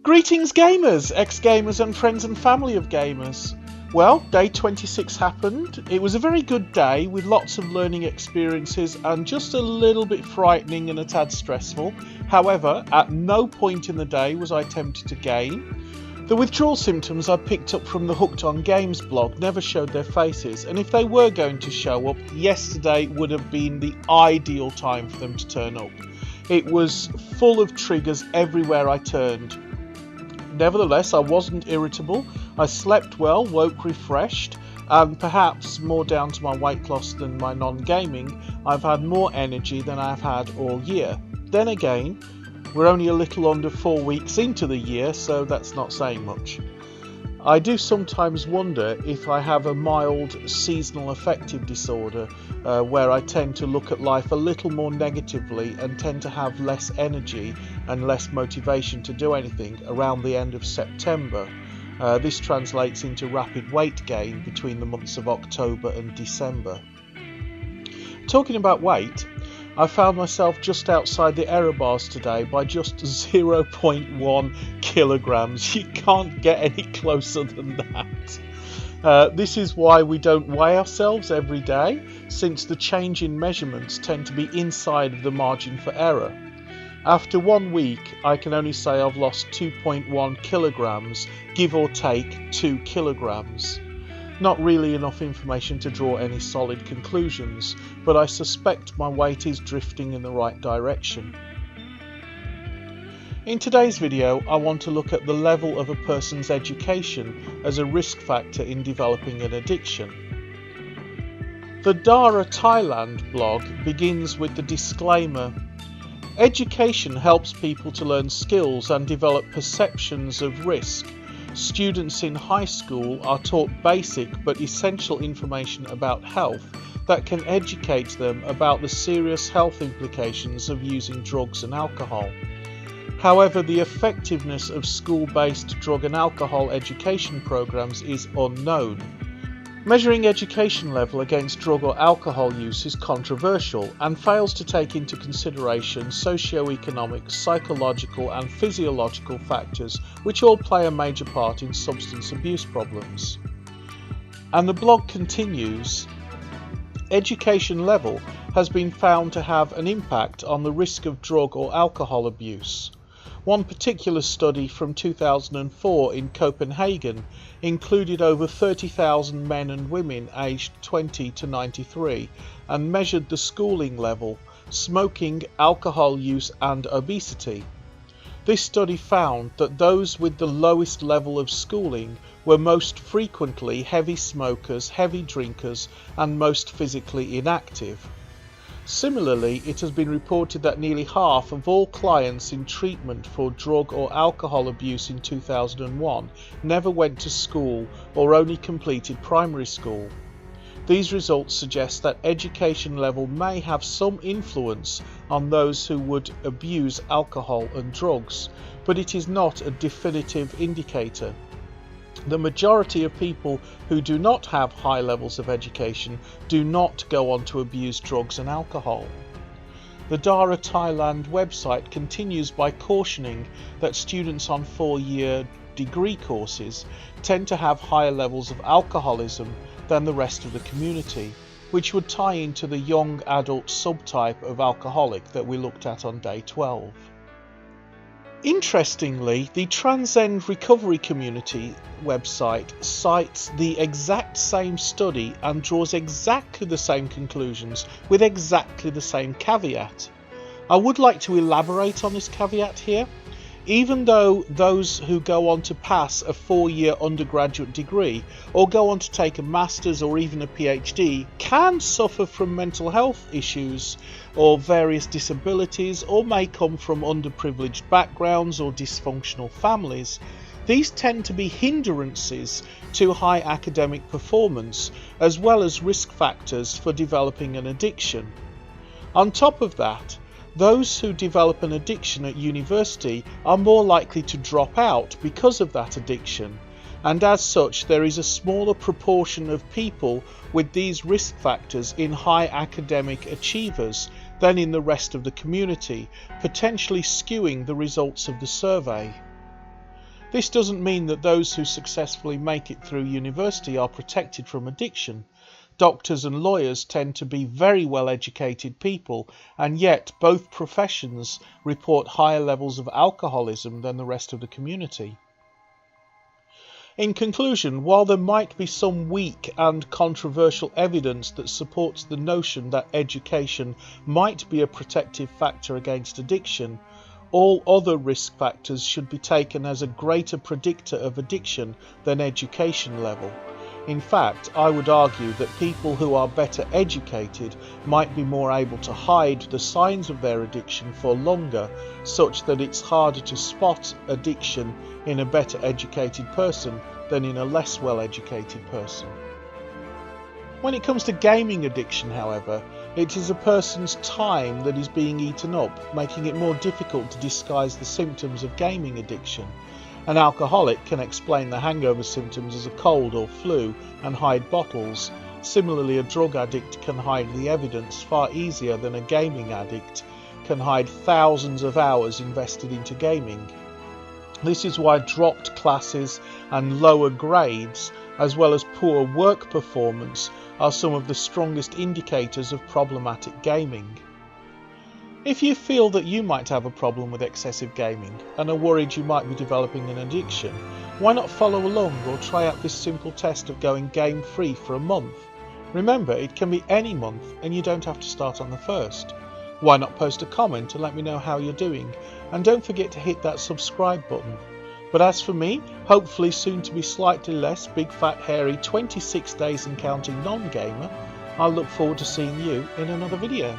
Greetings gamers, ex-gamers and friends and family of gamers. Well, day 26 happened. It was a very good day with lots of learning experiences and just a little bit frightening and a tad stressful. However, at no point in the day was I tempted to game. The withdrawal symptoms I picked up from the Hooked on Games blog never showed their faces, and if they were going to show up, yesterday would have been the ideal time for them to turn up. It was full of triggers everywhere I turned. Nevertheless, I wasn't irritable. I slept well, woke refreshed, and perhaps more down to my weight loss than my non-gaming, I've had more energy than I've had all year. Then again, we're only a little under 4 weeks into the year, so that's not saying much. I do sometimes wonder if I have a mild seasonal affective disorder where I tend to look at life a little more negatively and tend to have less energy and less motivation to do anything around the end of September. This translates into rapid weight gain between the months of October and December. Talking about weight, I found myself just outside the error bars today by just 0.1 kilograms. You can't get any closer than that. This is why we don't weigh ourselves every day, since the change in measurements tend to be inside of the margin for error. After 1 week, I can only say I've lost 2.1 kilograms, give or take 2 kilograms. Not really enough information to draw any solid conclusions, but I suspect my weight is drifting in the right direction. In today's video, I want to look at the level of a person's education as a risk factor in developing an addiction. The Dara Thailand blog begins with the disclaimer: education helps people to learn skills and develop perceptions of risk. Students in high school are taught basic but essential information about health that can educate them about the serious health implications of using drugs and alcohol. However, the effectiveness of school-based drug and alcohol education programs is unknown. Measuring education level against drug or alcohol use is controversial and fails to take into consideration socio-economic, psychological and physiological factors which all play a major part in substance abuse problems. And the blog continues, education level has been found to have an impact on the risk of drug or alcohol abuse. One particular study from 2004 in Copenhagen included over 30,000 men and women aged 20 to 93 and measured the schooling level, smoking, alcohol use and obesity. This study found that those with the lowest level of schooling were most frequently heavy smokers, heavy drinkers and most physically inactive. Similarly, it has been reported that nearly half of all clients in treatment for drug or alcohol abuse in 2001 never went to school or only completed primary school. These results suggest that education level may have some influence on those who would abuse alcohol and drugs, but it is not a definitive indicator. The majority of people who do not have high levels of education do not go on to abuse drugs and alcohol. The Dara Thailand website continues by cautioning that students on 4-year degree courses tend to have higher levels of alcoholism than the rest of the community, which would tie into the young adult subtype of alcoholic that we looked at on day 12. Interestingly, the Transcend Recovery Community website cites the exact same study and draws exactly the same conclusions with exactly the same caveat. I would like to elaborate on this caveat here. Even though those who go on to pass a 4-year undergraduate degree or go on to take a master's or even a PhD can suffer from mental health issues or various disabilities or may come from underprivileged backgrounds or dysfunctional families, these tend to be hindrances to high academic performance as well as risk factors for developing an addiction. On top of that, those who develop an addiction at university are more likely to drop out because of that addiction, and as such there is a smaller proportion of people with these risk factors in high academic achievers than in the rest of the community, potentially skewing the results of the survey. This doesn't mean that those who successfully make it through university are protected from addiction. Doctors and lawyers tend to be very well educated people, and yet both professions report higher levels of alcoholism than the rest of the community. In conclusion, while there might be some weak and controversial evidence that supports the notion that education might be a protective factor against addiction, all other risk factors should be taken as a greater predictor of addiction than education level. In fact, I would argue that people who are better educated might be more able to hide the signs of their addiction for longer, such that it's harder to spot addiction in a better educated person than in a less well educated person. When it comes to gaming addiction, however, it is a person's time that is being eaten up, making it more difficult to disguise the symptoms of gaming addiction. An alcoholic can explain the hangover symptoms as a cold or flu and hide bottles. Similarly, a drug addict can hide the evidence far easier than a gaming addict can hide thousands of hours invested into gaming. This is why dropped classes and lower grades, as well as poor work performance, are some of the strongest indicators of problematic gaming. If you feel that you might have a problem with excessive gaming and are worried you might be developing an addiction, why not follow along or try out this simple test of going game-free for a month? Remember, it can be any month and you don't have to start on the 1st. Why not post a comment and let me know how you're doing? And don't forget to hit that subscribe button. But as for me, hopefully soon to be slightly less big fat hairy 26 days and counting non-gamer, I'll look forward to seeing you in another video.